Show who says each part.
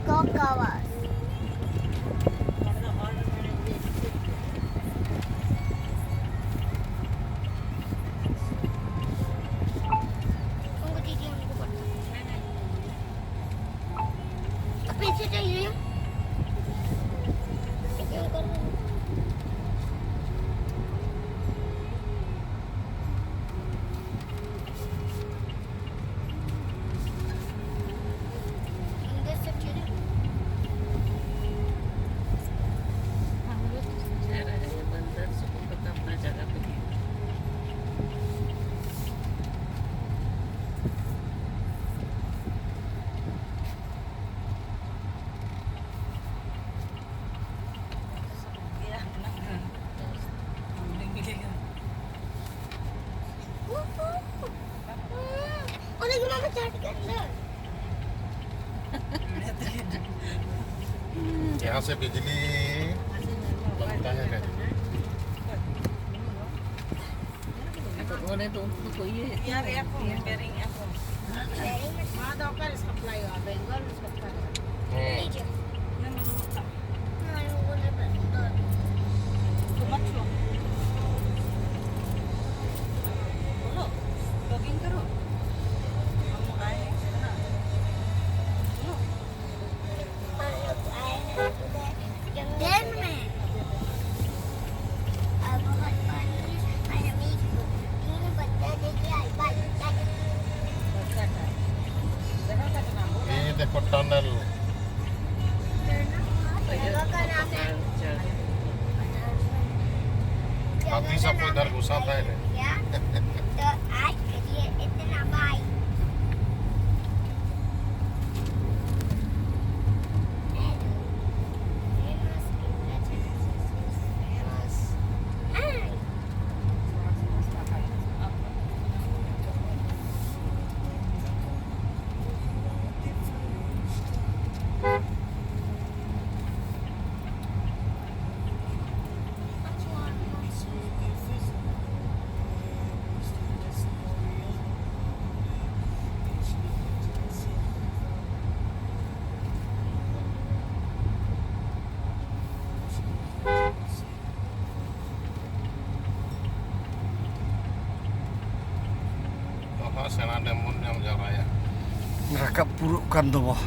Speaker 1: Cocoas. Tunggu Didi yang buat. Apa yang sudah ini? Yang kan? Oh, lagi mama cari ganda.
Speaker 2: यहाँ से बिजली बनता है क्या?
Speaker 3: Biar aku, piring aku. Ada apa harus apply ya? Bengal harus apply.
Speaker 1: Ini aja. Nah, yang boleh bentar.
Speaker 3: Tomat lo. Bolo, logging karo. Kamu air sana. Bolo.
Speaker 1: Dan में अब बहुत पानी आया मीठ तीन बच्चे लेके आई by
Speaker 3: Baca kan. Jangan kata nama.
Speaker 2: ये देखो टनल
Speaker 1: जगह का नाम है
Speaker 2: हाथी सब इधर घुसा था इन्हें।
Speaker 1: क्या तो आज करिए इतना by
Speaker 2: Apa Sena Demon yang Jaraya?
Speaker 4: Mereka burukkan tuh, Boh.